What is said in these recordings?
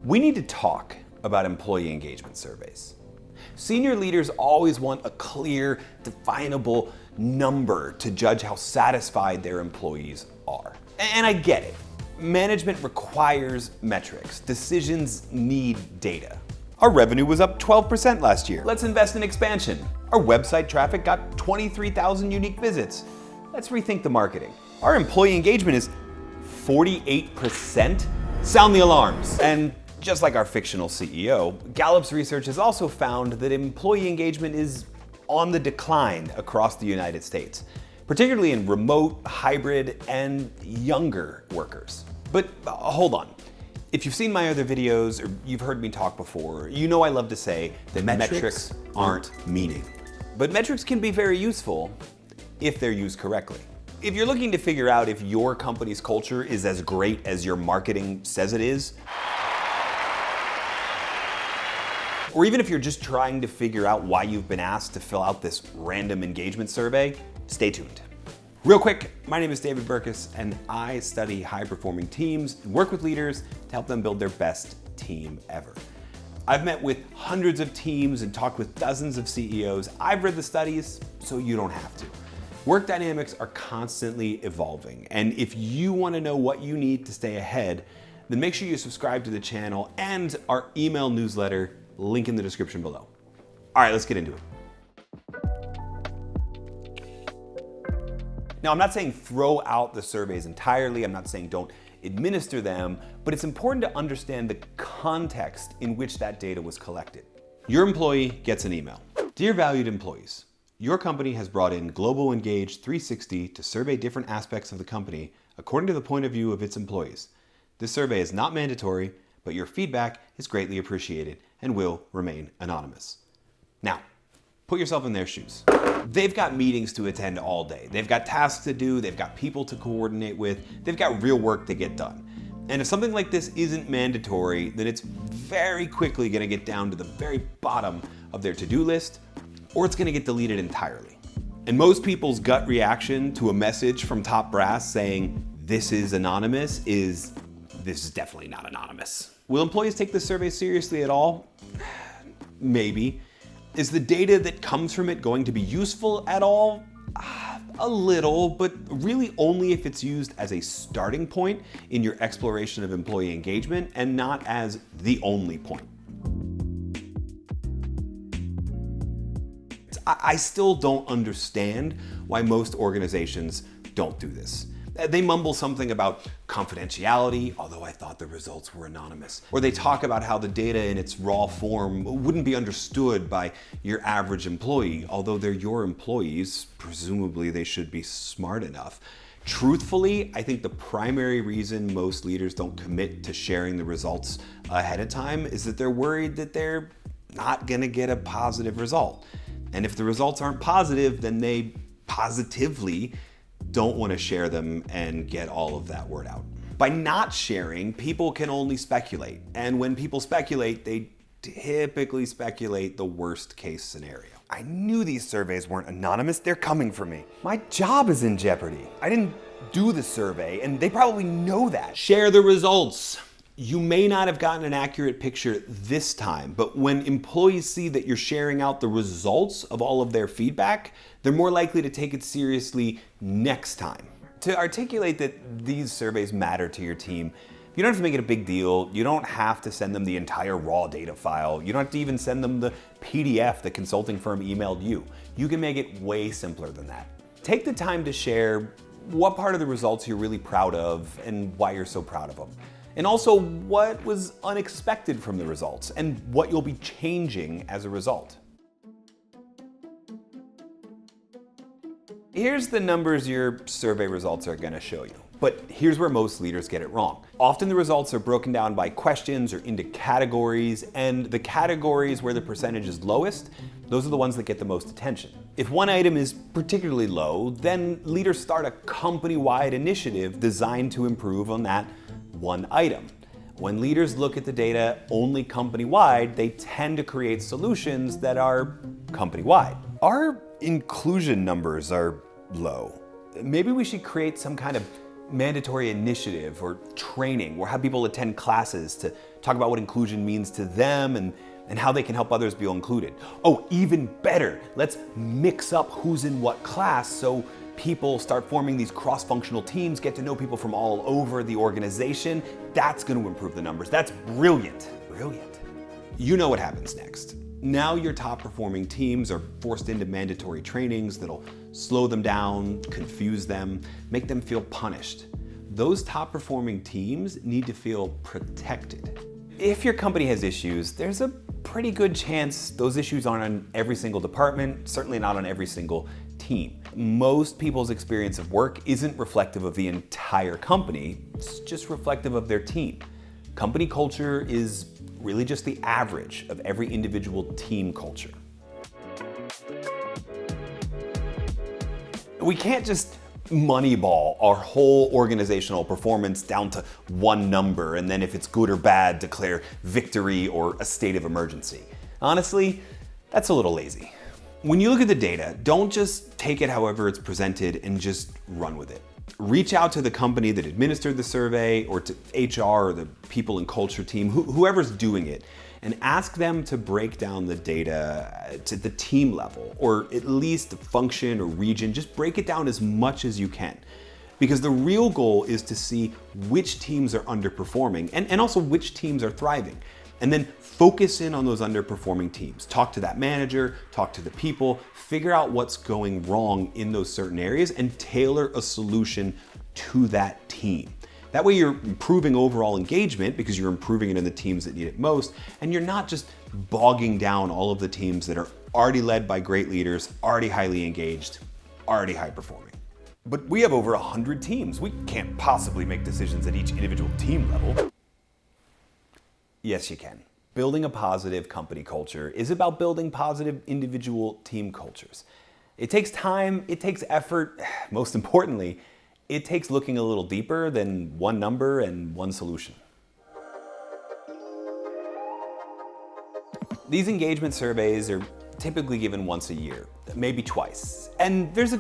We need to talk about employee engagement surveys. Senior leaders always want a clear, definable number to judge how satisfied their employees are. And I get it. Management requires metrics. Decisions need data. Our revenue was up 12% last year. Let's invest in expansion. Our website traffic got 23,000 unique visits. Let's rethink the marketing. Our employee engagement is 48%. Sound the alarms. And just like our fictional CEO, Gallup's research has also found that employee engagement is on the decline across the United States, particularly in remote, hybrid, and younger workers. But hold on. If you've seen my other videos or you've heard me talk before, you know I love to say that metrics aren't meaning. But metrics can be very useful if they're used correctly. If you're looking to figure out if your company's culture is as great as your marketing says it is, or even if you're just trying to figure out why you've been asked to fill out this random engagement survey, stay tuned. Real quick, my name is David Burkus, and I study high-performing teams and work with leaders to help them build their best team ever. I've met with hundreds of teams and talked with dozens of CEOs. I've read the studies, so you don't have to. Work dynamics are constantly evolving, and if you want to know what you need to stay ahead, then make sure you subscribe to the channel and our email newsletter, link in the description below. All right, let's get into it. Now, I'm not saying throw out the surveys entirely. I'm not saying don't administer them, but it's important to understand the context in which that data was collected. Your employee gets an email. Dear valued employees, your company has brought in Global Engage 360 to survey different aspects of the company according to the point of view of its employees. This survey is not mandatory, but your feedback is greatly appreciated and will remain anonymous. Now, put yourself in their shoes. They've got meetings to attend all day. They've got tasks to do. They've got people to coordinate with. They've got real work to get done. And if something like this isn't mandatory, then it's very quickly going to get down to the very bottom of their to-do list, or it's going to get deleted entirely. And most people's gut reaction to a message from top brass saying, "This is anonymous," is, "This is definitely not anonymous." Will employees take this survey seriously at all? Maybe. Is the data that comes from it going to be useful at all? A little, but really only if it's used as a starting point in your exploration of employee engagement and not as the only point. I still don't understand why most organizations don't do this. They mumble something about confidentiality, although I thought the results were anonymous. Or they talk about how the data in its raw form wouldn't be understood by your average employee, although they're your employees, presumably they should be smart enough. Truthfully, I think the primary reason most leaders don't commit to sharing the results ahead of time is that they're worried that they're not gonna get a positive result. And if the results aren't positive, then they positively don't want to share them and get all of that word out. By not sharing, people can only speculate. And when people speculate, they typically speculate the worst case scenario. I knew these surveys weren't anonymous. They're coming for me. My job is in jeopardy. I didn't do the survey, and they probably know that. Share the results. You may not have gotten an accurate picture this time, but when employees see that you're sharing out the results of all of their feedback, they're more likely to take it seriously next time. To articulate that these surveys matter to your team, you don't have to make it a big deal. You don't have to send them the entire raw data file. You don't have to even send them the PDF the consulting firm emailed you. You can make it way simpler than that. Take the time to share what part of the results you're really proud of and why you're so proud of them. And also what was unexpected from the results and what you'll be changing as a result. Here's the numbers your survey results are going to show you. But here's where most leaders get it wrong. Often the results are broken down by questions or into categories, and the categories where the percentage is lowest, those are the ones that get the most attention. If one item is particularly low, then leaders start a company-wide initiative designed to improve on that one item. When leaders look at the data only company-wide, they tend to create solutions that are company-wide. Our inclusion numbers are low. Maybe we should create some kind of mandatory initiative or training, or have people attend classes to talk about what inclusion means to them and how they can help others feel included. Oh, even better, let's mix up who's in what class so people start forming these cross-functional teams, get to know people from all over the organization. That's going to improve the numbers. That's brilliant. Brilliant. You know what happens next. Now your top performing teams are forced into mandatory trainings that'll slow them down, confuse them, make them feel punished. Those top performing teams need to feel protected. If your company has issues, there's a pretty good chance those issues aren't on every single department, certainly not on every single team. Most people's experience of work isn't reflective of the entire company, it's just reflective of their team. Company culture is really just the average of every individual team culture. We can't just moneyball our whole organizational performance down to one number and then if it's good or bad, declare victory or a state of emergency. Honestly, that's a little lazy. When you look at the data, don't just take it however it's presented and just run with it. Reach out to the company that administered the survey or to HR or the people and culture team, whoever's doing it, and ask them to break down the data to the team level, or at least function or region. Just break it down as much as you can. Because the real goal is to see which teams are underperforming and also which teams are thriving. And then focus in on those underperforming teams. Talk to that manager, talk to the people, figure out what's going wrong in those certain areas and tailor a solution to that team. That way you're improving overall engagement because you're improving it in the teams that need it most, and you're not just bogging down all of the teams that are already led by great leaders, already highly engaged, already high performing. But we have over 100 teams. We can't possibly make decisions at each individual team level. Yes, you can. Building a positive company culture is about building positive individual team cultures. It takes time, it takes effort, most importantly, it takes looking a little deeper than one number and one solution. These engagement surveys are typically given once a year, maybe twice, and there's a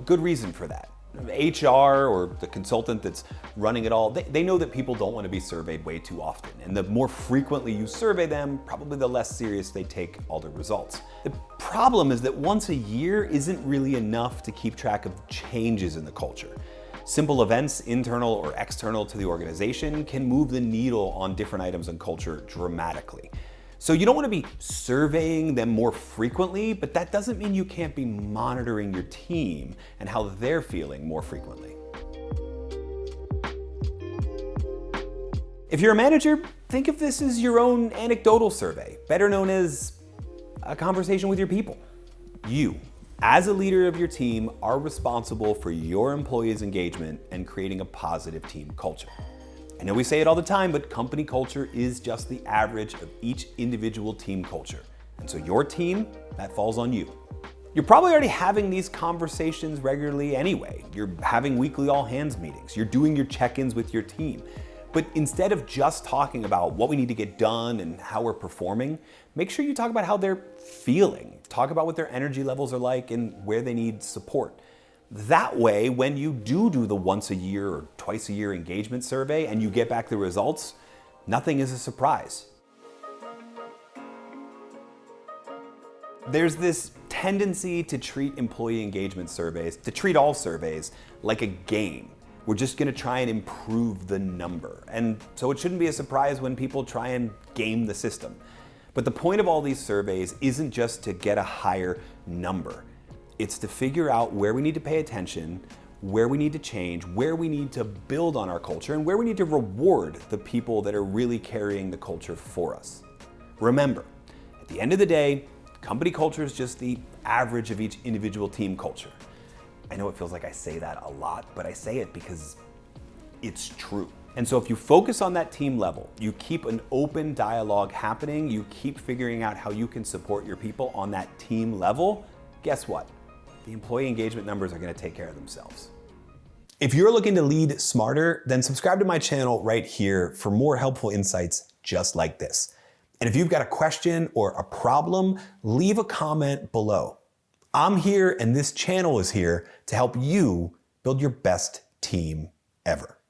good reason for that. HR or the consultant that's running it all, they know that people don't want to be surveyed way too often. And the more frequently you survey them, probably the less serious they take all the results. The problem is that once a year isn't really enough to keep track of changes in the culture. Simple events, internal or external to the organization, can move the needle on different items in culture dramatically. So you don't want to be surveying them more frequently, but that doesn't mean you can't be monitoring your team and how they're feeling more frequently. If you're a manager, think of this as your own anecdotal survey, better known as a conversation with your people. You, as a leader of your team, are responsible for your employees' engagement and creating a positive team culture. I know we say it all the time, but company culture is just the average of each individual team culture. And so your team, that falls on you. You're probably already having these conversations regularly anyway. You're having weekly all hands meetings. You're doing your check-ins with your team. But instead of just talking about what we need to get done and how we're performing, make sure you talk about how they're feeling. Talk about what their energy levels are like and where they need support. That way, when you do the once a year or twice a year engagement survey and you get back the results, nothing is a surprise. There's this tendency to treat employee engagement surveys, to treat all surveys like a game. We're just gonna try and improve the number. And so it shouldn't be a surprise when people try and game the system. But the point of all these surveys isn't just to get a higher number. It's to figure out where we need to pay attention, where we need to change, where we need to build on our culture, and where we need to reward the people that are really carrying the culture for us. Remember, at the end of the day, company culture is just the average of each individual team culture. I know it feels like I say that a lot, but I say it because it's true. And so if you focus on that team level, you keep an open dialogue happening, you keep figuring out how you can support your people on that team level, guess what? The employee engagement numbers are going to take care of themselves. If you're looking to lead smarter, then subscribe to my channel right here for more helpful insights just like this. And if you've got a question or a problem, leave a comment below. I'm here and this channel is here to help you build your best team ever.